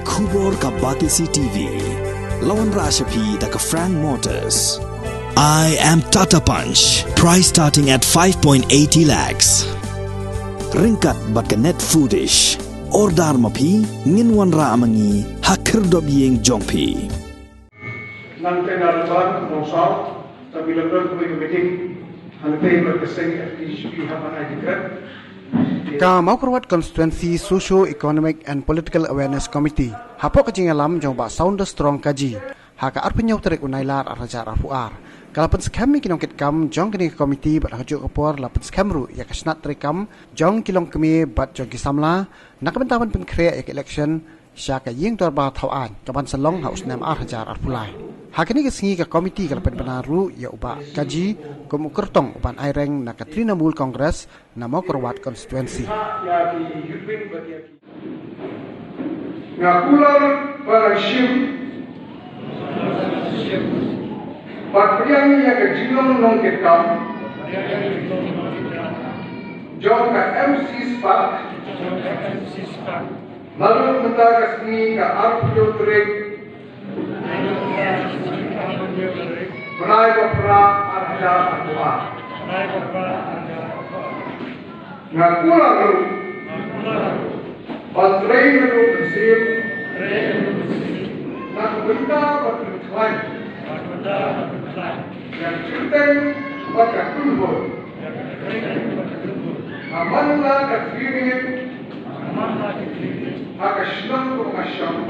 Kubor ka Batisi TV. Lawan Rashapi da ka Frank Motors. I am Tata Punch. Price starting at 5.80 lakhs. Ringkat bat ka Net Foodish. Ordar mapi nginwan ra amangi hakir dob yeng jongpi. Nanti narutan mosal tapi lepas meeting hantai berkeseng FTP hapan adikat. Ka Maukerwat Constituency Socio-Economic and Political Awareness Committee hapok kajing alam jong ba sound strong kaji haka arpenyaw tarik unailar arajar afuar kalapan skam kinongkit kam jong kini komiti bat hajuk opor lapan skamru ya kasnat trikam jong kilong kemi bat jong kisamla nakabentaman penkrea yak election syaka ying torba thawan kaban salong haus nam arajar arpulai hakini kesingi ka komiti kalapan benaru ya uba kaji kumukertong uban aireng na Katrina Mul Congress na Maukerwat Constituency. Ngakular parashim Patpriang yang kejilong nong ketam Jong ka MC Spark Lalu menta kasni ka Arpuyo Trek Pernai Bapra Arja Arja Ngakular Patrai Melu Bersir Nak benda Patrai yang certain pada kubur, amanlah kefirin, akasnam pengasyam,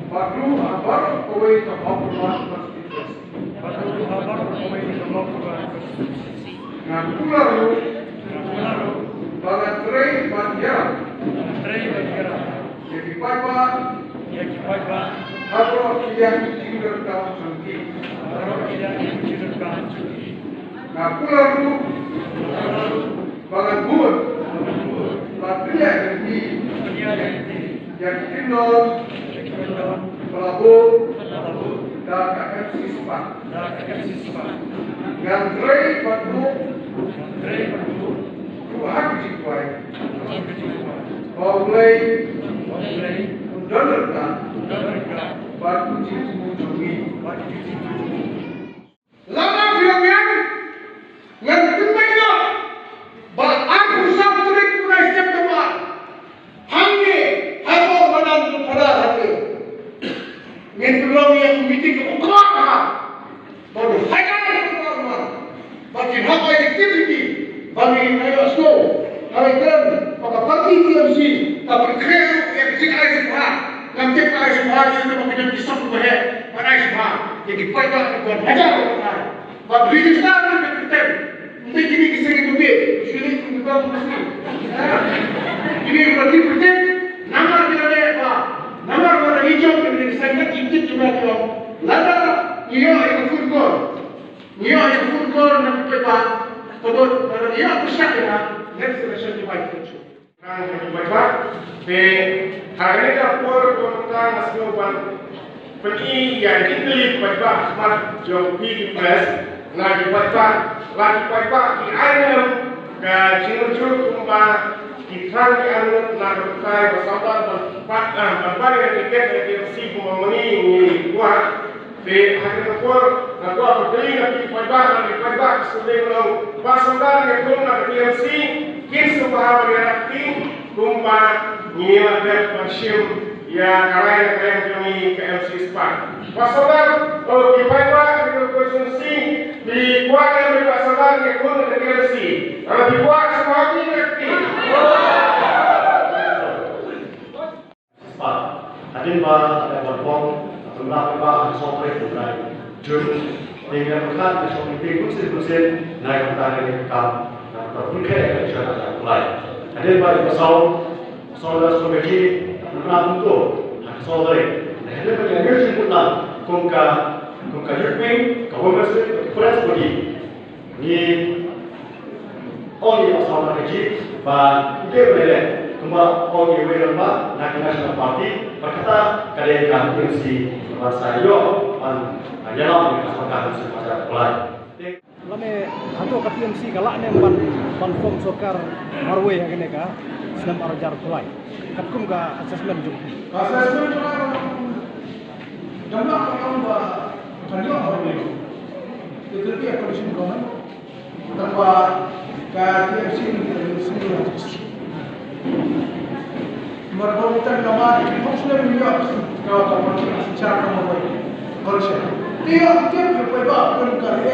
baru abar kawai terhapuslah Ngakular Bagatray Banjar, jadi Papa, Habro yang tinggal tahun sendiri. Ngakular Bagatbun, Patria yang Kindon, Pelabu, dan KMC Sepak. Ngantray Batu, Tuhan Jikwai, Oblay, Donderkan, Batu Jitu Jungi. Lama filmnya, yang terbaiknya, aku sampai Malaysia tempat, hanya aku menantu pada hati. Yang belum yang meeting kebukaan, baru saya kebukaan, bagi hak activity, bagi ayo snow, kalian pada parti TMC, tapi keren yang cikgu semua, yang cikgu semua itu mungkin bisa berubah, mana semua, jadi pada bukan hajar orang, bagi register kita, nanti kini kita ikut, sini kita mesti, ini berarti kita, nama dia apa, nama orang hijau kita sangat cinta cuma dia, lada ia yang football nak kita, kalau ia pusat dia, next election dia baik tu. Baik, hari ini kapur tentang nasibban peni yang diteliti baik smart job di press lagi baik di ayam ke cinujur kumba di trang di anu nak berkai bersama berapa yang tiket yang si pemani ini buat hari kapur nak buat berdiri lagi baik sebelum pasangkan yang belum nak TMC kini semua berarti kumpa nyilat bersyum ya kalian kami ke MC Spark. Pasangan di Paiwa di konsumsi di kuat yang pasangan yang pun ke TMC. Kalau di kuat semua ini nanti. Spark. Adin ba ada berpong tentang apa software bukan. Jun dengan bukan software kursi naik tentang kam. Tapi kerja ada mulai. Ada banyak soal strategi untuk soalnya. Ada banyak yang kita kongka jepang, kawan masih fresh body. Ni orang soal strategi, bah itu boleh. Cuma orang yang berlomba nasional parti berkata kerajaan kursi masa yo, jalan dengan semangat semasa mulai. Lame atau KTMC galak ne ban form sokar marwe hagene ka Islam arajar kulai. Katkum ka assessment jum. Assessment jumlah orang kandio orang ini. Itu dia polisi kawan. Tanpa KTMC ini semua. Mereka kita nama Muslim York kalau kamu secara kamu boleh. Polisi. Tiap berapa pun kerja